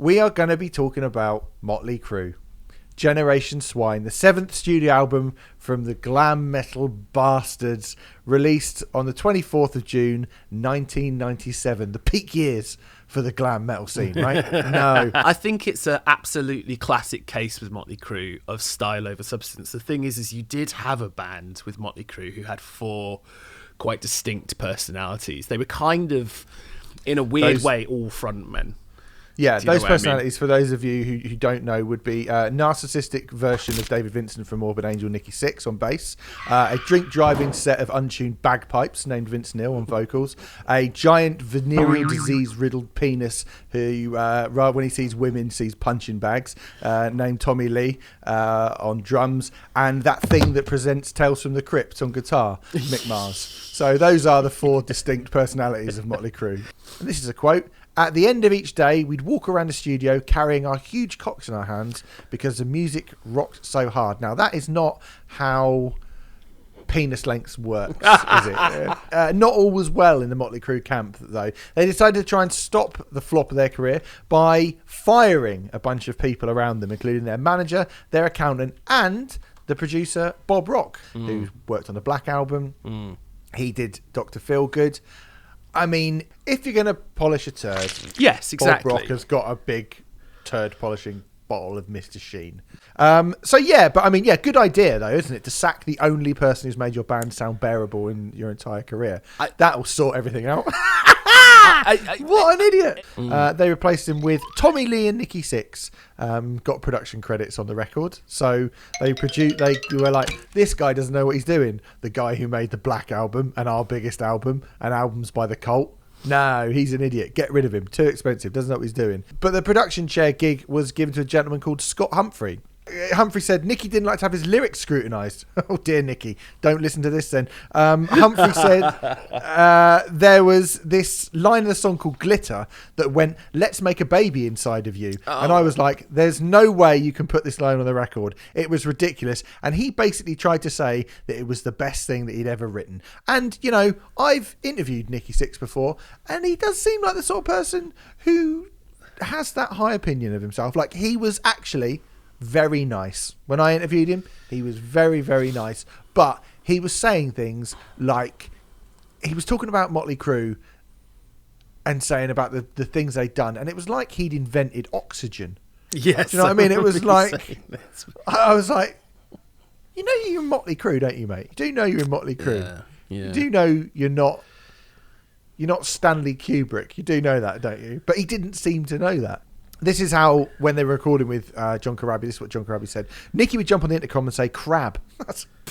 we are going to be talking about Motley Crue. Generation Swine, the 7th studio album from the glam metal bastards, released on the 24th of June 1997, the peak years for the glam metal scene, right? No. I think it's an absolutely classic case with Motley Crue of style over substance. The thing is you did have a band with Motley Crue who had 4 quite distinct personalities. They were kind of, in a weird way, all frontmen. Yeah, those personalities, for those of you who don't know, would be a narcissistic version of David Vincent from Morbid Angel, Nicky Six on bass, a drink-driving set of untuned bagpipes named Vince Neil on vocals, a giant venereal disease-riddled penis who, when he sees women, sees punching bags, named Tommy Lee on drums, and that thing that presents Tales from the Crypt on guitar, Mick Mars. So those are the 4 distinct personalities of Motley Crue. And this is a quote. At the end of each day, we'd walk around the studio carrying our huge cocks in our hands because the music rocked so hard. Now, that is not how penis lengths works, is it? Not all was well in the Motley Crue camp, though. They decided to try and stop the flop of their career by firing a bunch of people around them, including their manager, their accountant, and the producer, Bob Rock, who worked on the Black Album. He did Dr. Feelgood. I mean, if you're going to polish a turd, yes, exactly. Bob Rock has got a big turd polishing bottle of Mr. Sheen. Good idea, though, isn't it? To sack the only person who's made your band sound bearable in your entire career. That will sort everything out. What an idiot. They replaced him with Tommy Lee and Nicky Six. Got production credits on the record. So they were like, this guy doesn't know what he's doing. The guy who made the Black Album and our biggest album and albums by the Cult. No, he's an idiot. Get rid of him. Too expensive. Doesn't know what he's doing. But the production chair gig was given to a gentleman called Scott Humphrey. Humphrey said Nicky didn't like to have his lyrics scrutinised. Oh dear, Nicky, don't listen to this then. Humphrey said there was this line of the song called Glitter that went, let's make a baby inside of you. And I was like, there's no way you can put this line on the record. It was ridiculous. And he basically tried to say that it was the best thing that he'd ever written. And, you know, I've interviewed Nicky Six before, and he does seem like the sort of person who has that high opinion of himself. Like, he was actually very nice. When I interviewed him, he was very, very nice. But he was saying things like, he was talking about Motley Crue and saying about the things they'd done. And it was like he'd invented oxygen. Yes. Do you know what I mean? It was like, I was like, you know you're in Motley Crue, don't you, mate? You do know you're in Motley Crue. Yeah. You do know you're not Stanley Kubrick. You do know that, don't you? But he didn't seem to know that. This is how, when they were recording with John Corabi, this is what John Corabi said. Nicky would jump on the intercom and say, crab.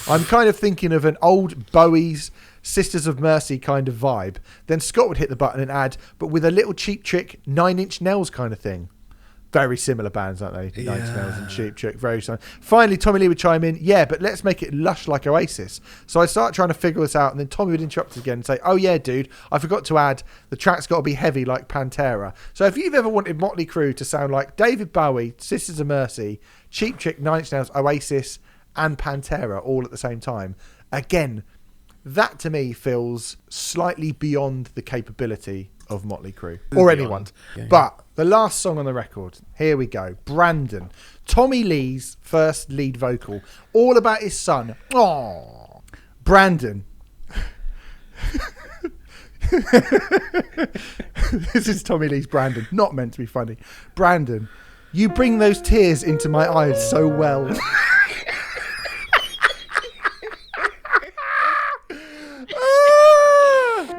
I'm kind of thinking of an old Bowie's Sisters of Mercy kind of vibe. Then Scott would hit the button and add, but with a little Cheap Trick 9 Inch Nails kind of thing. Very similar bands, aren't they? Yeah. 9 Inch Nails and Cheap Trick, very similar. Finally, Tommy Lee would chime in, yeah, but let's make it lush like Oasis. So I'd start trying to figure this out, and then Tommy would interrupt again and say, oh yeah, dude, I forgot to add, the track's got to be heavy like Pantera. So if you've ever wanted Motley Crue to sound like David Bowie, Sisters of Mercy, Cheap Trick, 9 Inch Nails, Oasis, and Pantera all at the same time, again, that to me feels slightly beyond the capability of Motley Crue or anyone. Yeah. But the last song on the record, here we go. Brandon, Tommy Lee's first lead vocal, all about his son. Oh, Brandon. This is Tommy Lee's Brandon, not meant to be funny. Brandon, you bring those tears into my eyes so well.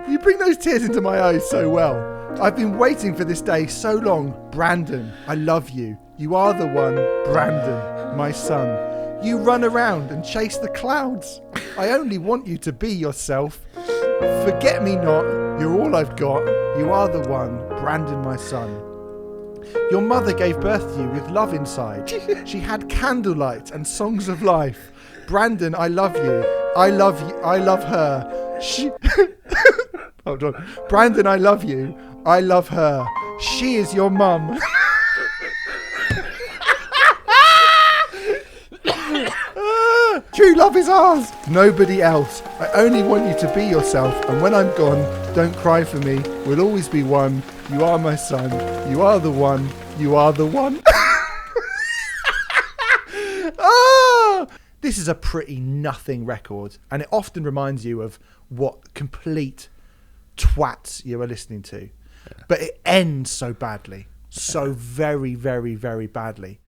You bring those tears into my eyes so well. I've been waiting for this day so long. Brandon, I love you. You are the one, Brandon, my son. You run around and chase the clouds. I only want you to be yourself. Forget me not. You're all I've got. You are the one, Brandon, my son. Your mother gave birth to you with love inside. She had candlelight and songs of life. Brandon, I love you. I love you. I love her. Hold on. Brandon, I love you. I love her. She is your mum. True love is ours. Nobody else. I only want you to be yourself. And when I'm gone, don't cry for me. We'll always be one. You are my son. You are the one. You are the one. Oh, this is a pretty nothing record, and it often reminds you of what complete twats you are listening to. But it ends so badly. So very, very, very badly.